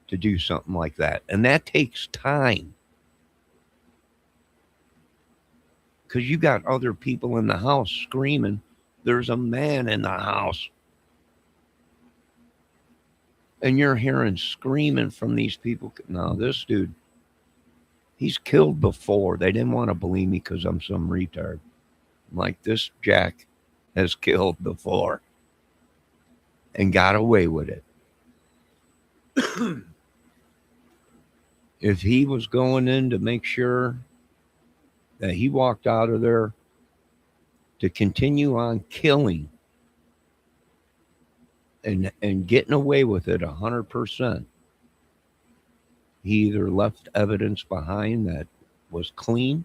to do something like that. And that takes time. because you got other people in the house screaming. There's a man in the house. And you're hearing screaming from these people. No, this dude, he's killed before. They didn't want to believe me because I'm some retard. I'm like, this Jack has killed before and got away with it. If he was going in to make sure that he walked out of there to continue on killing and getting away with it 100%, he either left evidence behind that was clean,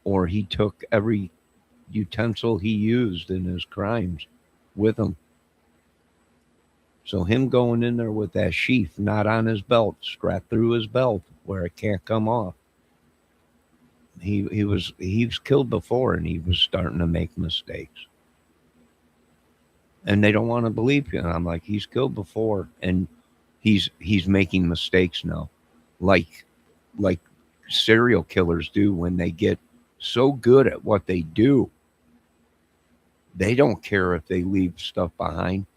or he took every utensil he used in his crimes with him. So him going in there with that sheath not on his belt, strapped through his belt where it can't come off. He was killed before, and he was starting to make mistakes. And they don't want to believe you. And I'm like, he's killed before, and he's making mistakes now, like serial killers do when they get so good at what they do. They don't care if they leave stuff behind.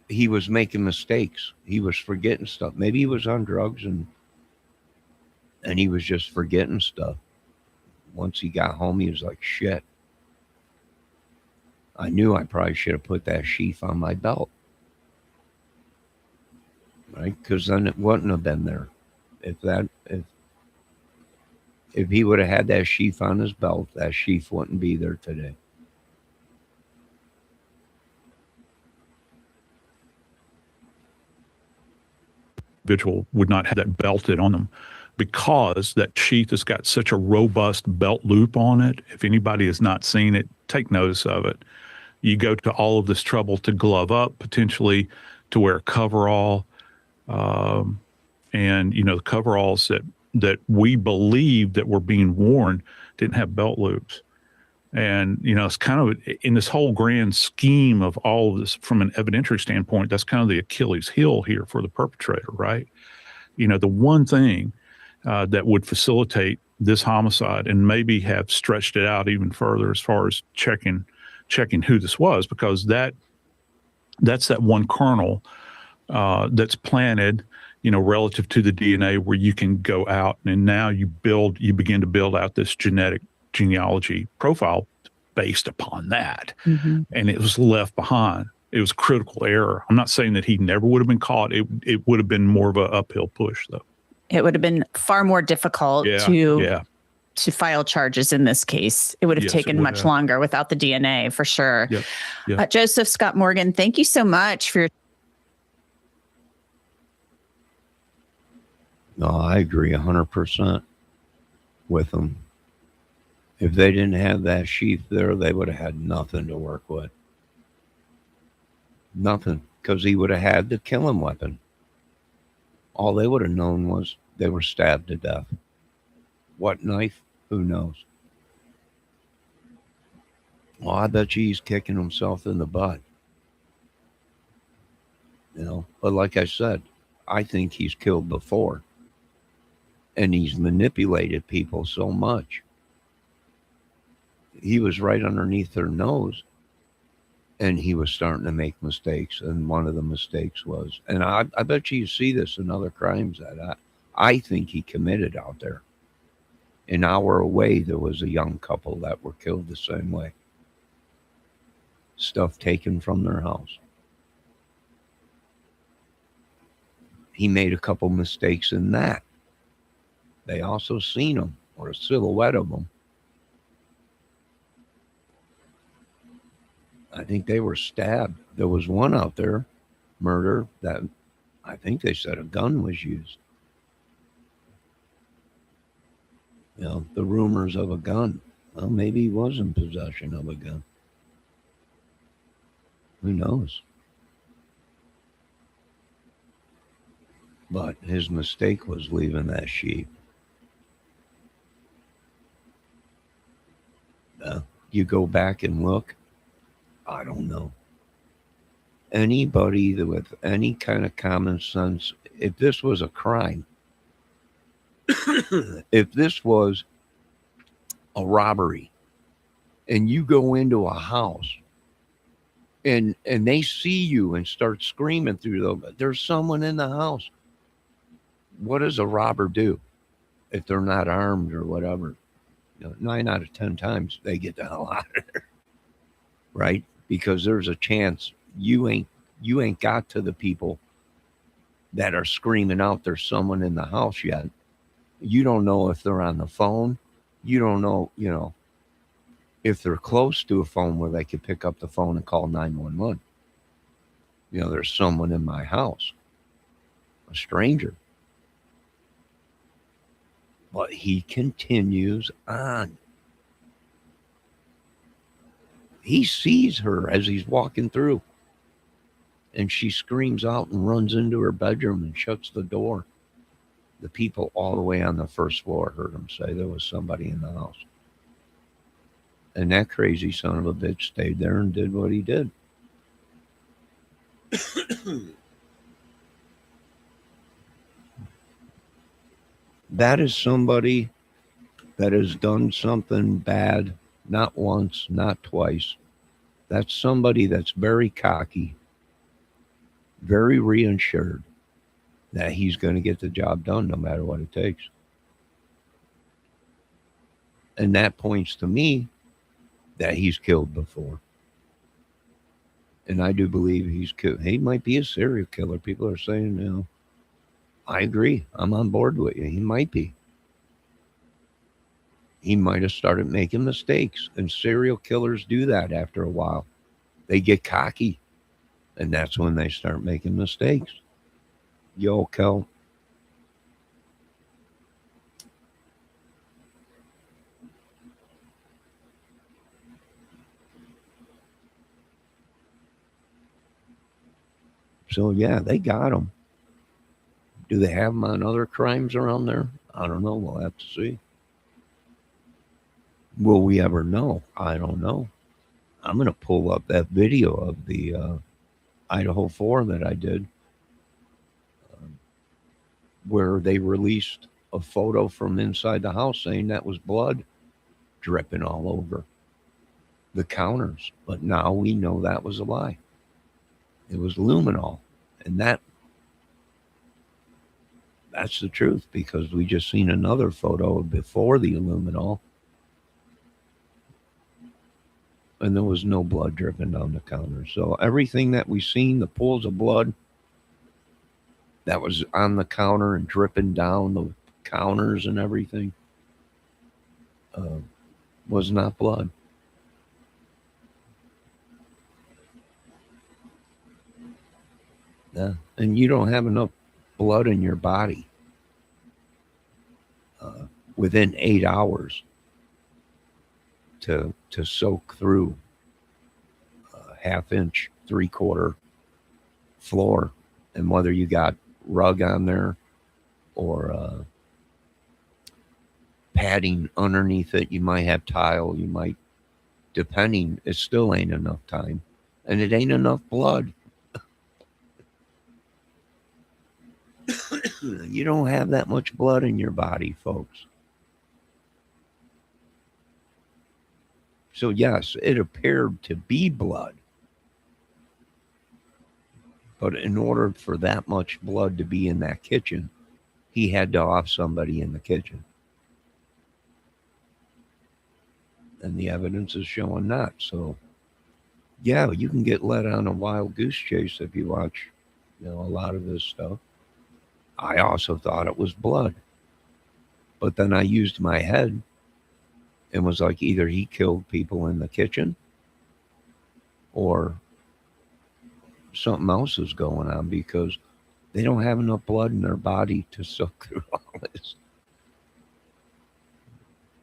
He was making mistakes. He was forgetting stuff. Maybe he was on drugs and he was just forgetting stuff. Once he got home, he was like, shit. I knew I probably should have put that sheath on my belt. Right? Because then it wouldn't have been there. If he would have had that sheath on his belt, that sheath wouldn't be there today. Individual would not have that belted on them, because that sheath has got such a robust belt loop on it. If anybody has not seen it, take notice of it. You go to all of this trouble to glove up, potentially to wear a coverall. And, the coveralls that we believe that were being worn didn't have belt loops. And, it's kind of in this whole grand scheme of all of this from an evidentiary standpoint, that's kind of the Achilles heel here for the perpetrator, right? The one thing that would facilitate this homicide and maybe have stretched it out even further as far as checking who this was, because that's that one kernel that's planted, relative to the DNA, where you can go out and now you begin to build out this genealogy profile based upon that. Mm-hmm. And it was left behind. It was critical error. I'm not saying that he never would have been caught. It would have been more of an uphill push, though. It would have been far more difficult to file charges in this case. It would have taken much longer without the DNA, for sure. Yep. Joseph Scott Morgan, thank you so much for your. No, I agree 100% with them. If they didn't have that sheath there, they would have had nothing to work with. Nothing, because he would have had the killing weapon. All they would have known was they were stabbed to death. What knife? Who knows? Well, I bet you he's kicking himself in the butt. But like I said, I think he's killed before. And he's manipulated people so much. He was right underneath their nose, and he was starting to make mistakes. And one of the mistakes was, and I bet you see this in other crimes that I think he committed out there. An hour away, there was a young couple that were killed the same way. Stuff taken from their house. He made a couple mistakes in that. They also seen him, or a silhouette of him. I think they were stabbed. There was one out there, murder, that I think they said a gun was used. The rumors of a gun. Well, maybe he was in possession of a gun. Who knows? But his mistake was leaving that sheep. You go back and look, I don't know. Anybody with any kind of common sense, if this was a crime, If this was a robbery and you go into a house and they see you and start screaming through there's someone in the house. What does a robber do if they're not armed or whatever? 9 out of 10 times they get the hell out of there, right? Because there's a chance you ain't got to the people that are screaming out there's someone in the house yet. You don't know if they're on the phone. You don't know, if they're close to a phone where they could pick up the phone and call 911. There's someone in my house, a stranger. But he continues on. He sees her as he's walking through, and she screams out and runs into her bedroom and shuts the door. The people all the way on the first floor heard him say there was somebody in the house. And that crazy son of a bitch stayed there and did what he did. That is somebody that has done something bad, not once, not twice. That's somebody that's very cocky, very reassured that he's going to get the job done no matter what it takes. And that points to me that he's killed before. And I do believe he's killed. He might be a serial killer. People are saying, I agree. I'm on board with you. He might be. He might have started making mistakes. And serial killers do that after a while. They get cocky. And that's when they start making mistakes. Yo, Kel. So, yeah, they got him. Do they have him on other crimes around there? I don't know. We'll have to see. Will we ever know? I don't know. I'm going to pull up that video of the Idaho 4 that I did, where they released a photo from inside the house saying that was blood dripping all over the counters. But now we know that was a lie. It was luminol. And that's the truth, because we just seen another photo before the luminol, and there was no blood dripping down the counter. So everything that we seen, the pools of blood that was on the counter and dripping down the counters and everything, was not blood. Yeah. And you don't have enough blood in your body within 8 hours to soak through a half-inch, 3/4 floor. And whether you got rug on there or padding underneath it, you might have tile, you might, depending, it still ain't enough time. And it ain't enough blood. You don't have that much blood in your body, folks. So yes, it appeared to be blood. But in order for that much blood to be in that kitchen, he had to off somebody in the kitchen. And the evidence is showing that. So yeah, you can get led on a wild goose chase if you watch, a lot of this stuff. I also thought it was blood. But then I used my head and was like, either he killed people in the kitchen or something else is going on, because they don't have enough blood in their body to soak through all this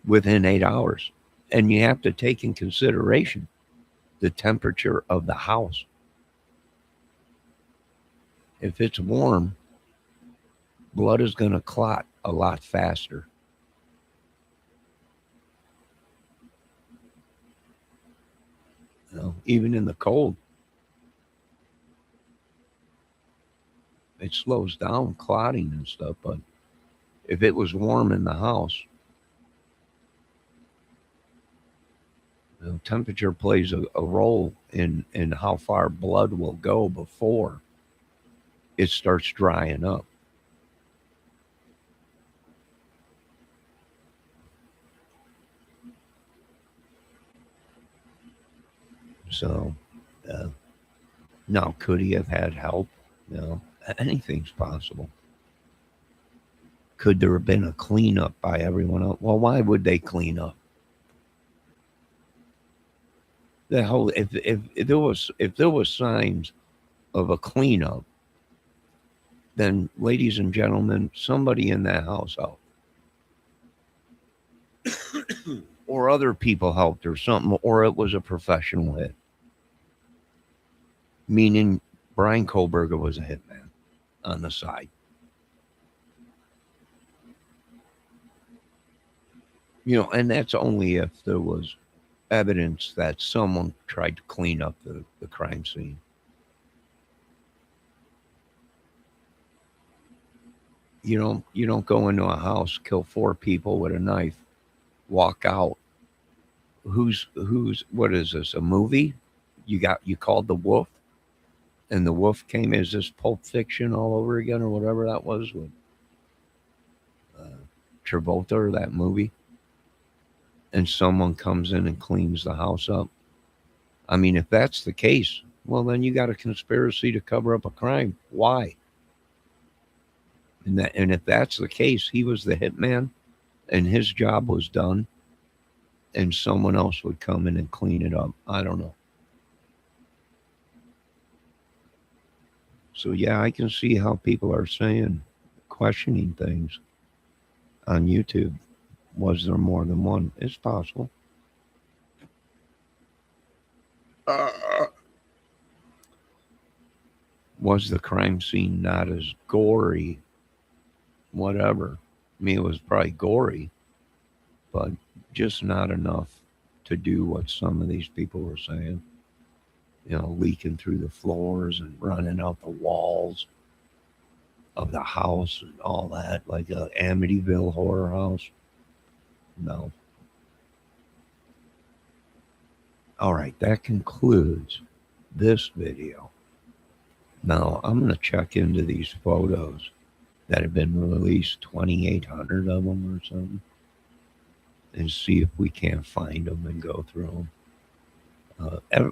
within 8 hours. And you have to take in consideration the temperature of the house. If it's warm, blood is going to clot a lot faster. Even in the cold, it slows down clotting and stuff. But If it was warm in the house, temperature plays a role in how far blood will go before it starts drying up. So, now, could he have had help? No, anything's possible. Could there have been a cleanup by everyone else? Well, why would they clean up? The whole if there was signs of a cleanup, then, ladies and gentlemen, somebody in that house helped. Or other people helped or something, or it was a professional hit. Meaning Brian Kohlberger was a hitman on the side. And that's only if there was evidence that someone tried to clean up the crime scene. You don't go into a house, kill 4 people with a knife, walk out. What is this, a movie? You called the wolf, and the wolf came. Is this Pulp Fiction all over again, or whatever that was with Travolta, or that movie? And someone comes in and cleans the house up. I mean, if that's the case, well, then you got a conspiracy to cover up a crime. Why? And if that's the case, he was the hitman, and his job was done, and someone else would come in and clean it up. I don't know. So yeah, I can see how people are saying, questioning things on YouTube. Was there more than one? It's possible. Was the crime scene not as gory? Whatever. I mean, it was probably gory, but just not enough to do what some of these people were saying. Leaking through the floors and running out the walls of the house and all that, like a Amityville horror house. No. All right, that concludes this video. Now, I'm going to check into these photos that have been released, 2,800 of them or something, and see if we can't find them and go through them.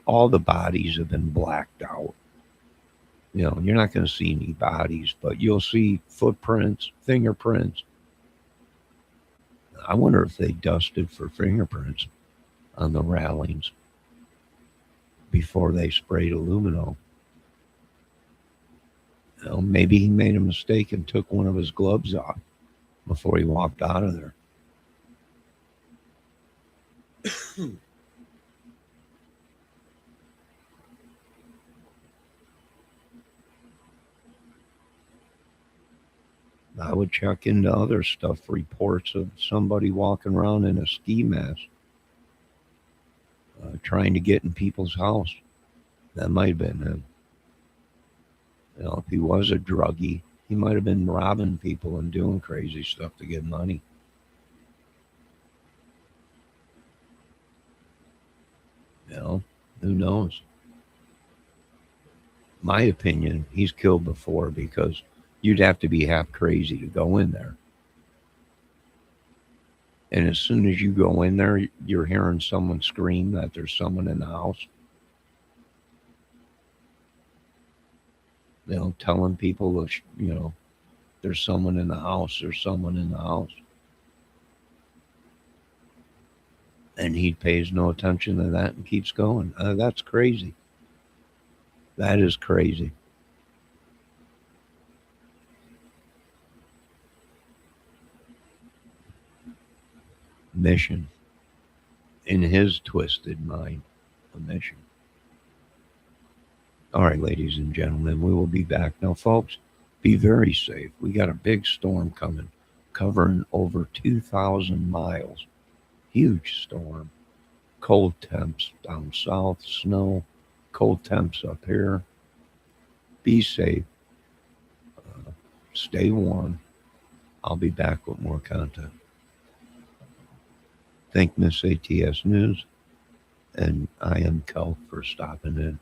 All the bodies have been blacked out. You're not going to see any bodies, but you'll see footprints, fingerprints. I wonder if they dusted for fingerprints on the railings before they sprayed aluminum. Maybe he made a mistake and took one of his gloves off before he walked out of there. I would check into other stuff, reports of somebody walking around in a ski mask, trying to get in people's house. That might have been him. If he was a druggie, he might have been robbing people and doing crazy stuff to get money. Who knows? My opinion, he's killed before, because you'd have to be half crazy to go in there. And as soon as you go in there, you're hearing someone scream that there's someone in the house. Telling people, there's someone in the house, there's someone in the house. And he pays no attention to that and keeps going. That's crazy. That is crazy. Mission. In his twisted mind, a mission. All right, ladies and gentlemen, we will be back. Now, folks, be very safe. We got a big storm coming, covering over 2,000 miles. Huge storm. Cold temps down south, snow, cold temps up here. Be safe. Stay warm. I'll be back with more content. Thank Miss ATS News and I am Kel for stopping in.